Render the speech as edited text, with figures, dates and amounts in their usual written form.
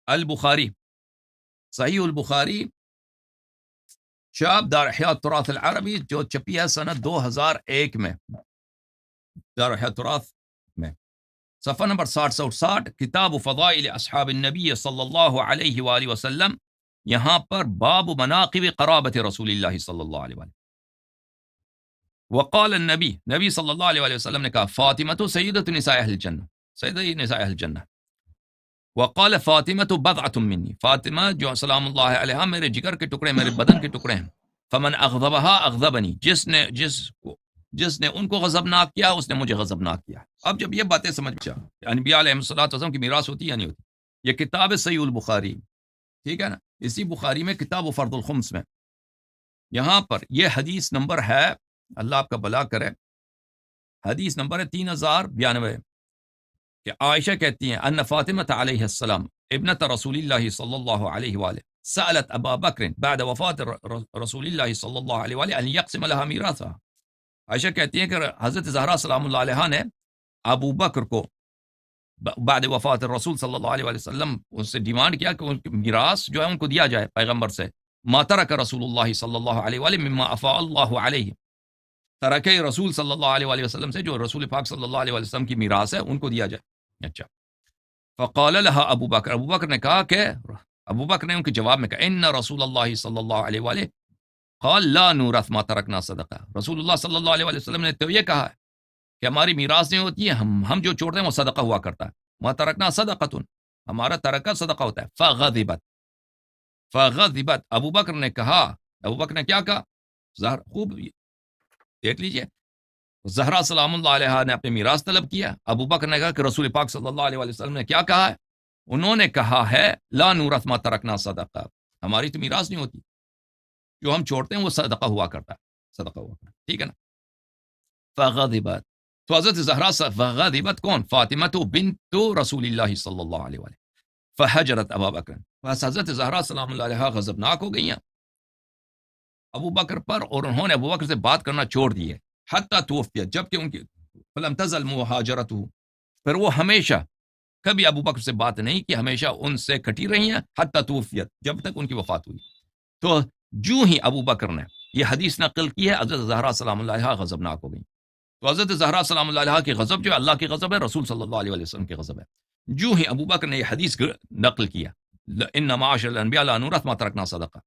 البخاری، صحیح البخاری شاب دار احیاء التراث العربی جو چھپی ہے سنہ 2001 میں، دار احیاء التراث میں، صفحہ نمبر 60 کتاب فضائل اصحاب النبی صلی اللہ علیہ وآلہ وسلم، یہاں پر باب مناقب قرابت رسول اللہ صلی اللہ علیہ وآلہ وقال النبی، نبی صلی اللہ علیہ وآلہ وسلم نے کہا فاطمہ سیدۃ نساء اہل الجنہ، سیدہ نساء اہل الجنہ، وقال فاطمہ بضعۃ منی، فاطمہ جو سلام اللہ علیہا میرے جگر کے ٹکڑے، میرے بدن کے ٹکڑے ہیں، فمن اغضبها اغضبنی، جس نے ان کو غضبناک کیا اس نے مجھے غضبناک کیا۔ اب جب یہ باتیں سمجھ جا انبیاء علیہ الصلوۃ والسلام کی میراث ہوتی ہے یا نہیں ہوتی، یہ کتاب ہے صحیح البخاری، ٹھیک ہے نا، اسی بخاری میں کتاب فرض الخمس میں یہاں پر یہ حدیث نمبر ہے، اللہ آپ کا بھلا کرے، حدیث نمبر ہے 3092، کہ عائشہ کہتی ہیں ان فاطمہ علیہ السلام ابنت رسول اللہ صلی اللہ علیہ وآلہ سألت ابا بکر بعد وفات رسول اللہ صلی اللہ علیہ وآلہ ان یقسم لها میراثها، عائشہ کہتی ہیں کہ حضرت زہرا سلام اللہ علیہ نے ابو بکر کو بعد وفات الرسول صلی اللہ علیہ وسلم اس سے ڈیمانڈ کیا کہ ان کی میراث جو ہے ان کو دیا جائے پیغمبر سے، ما ترک رسول اللہ صلی اللہ علیہ وآلہ مما افاء اللہ علیہ، ترکہ رسول صلی اللہ علیہ وآلہ وسلم سے جو رسول پاک صلی اللہ علیہ وسلم کی میراث ہے ان کو دیا جائے۔ اچھا، فقال لها ابو بکر، ابو بکر نے کہا کہ، ابو بکر نے ان کے جواب میں کہا ان رسول اللہ صلی اللہ علیہ وآلہ قال لا نورث ما ترکنا صدقہ، رسول اللہ صلی اللہ علیہ وسلم نے تو یہ کہا ہے کہ ہماری میراث نہیں ہوتی ہے، ہم جو چھوڑتے ہیں وہ صدقہ ہوا کرتا ہے، ما ترکنا صدقۃ، ہمارا ترکہ صدقہ ہوتا ہے۔ فغضبت ابو بکر نے کہا، ابو بکر نے کیا کہا، خوب دیکھ لیجئے، زہرا سلام اللہ علیہ نے اپنے میراث طلب کیا، ابو بکر نے کہا کہ رسول پاک صلی اللہ علیہ وسلم نے کیا کہا ہے، انہوں نے کہا ہے لا نورث ما ترکنا صدقہ، ہماری تو میراث نہیں ہوتی، جو ہم چھوڑتے ہیں وہ صدقہ ہوا کرتا ہے، صدقہ ہوا کرتا ہے، ٹھیک ہے نا۔ فغضبت، تو حضرت زہرا فغضبت کون، فاطمہ بنت رسول اللہ صلی اللہ علیہ وآلہ، فحجرت ابا بکر، بس حضرت زہرا سلام اللہ علیہ غضبناک ہو گئی ہیں ابو بکر پر، اور انہوں نے ابو بکر سے بات کرنا چھوڑ دیے، حتی توفیت، جبکہ ان کی فلم تزل مہاجرتہ، پھر وہ ہمیشہ کبھی ابو بکر سے بات نہیں کی، ہمیشہ ان سے کٹی رہی ہیں، حتی توفیت، جب تک ان کی وفات ہوئی۔ تو جو ہی ابو بکر نے یہ حدیث نقل کی ہے، حضرت زہرا سلام اللہ علیہ غضبناک ہو گئی۔ تو حضرت زہرا سلام اللہ علیہ کی غضب جو ہے اللہ کی غضب ہے، رسول صلی اللہ علیہ وسلم کی غضب ہے۔ جو ہی ابو بکر نے یہ حدیث نقل کیا ان معاشر الانبیاء لا نورث ما ترکنا صدقہ،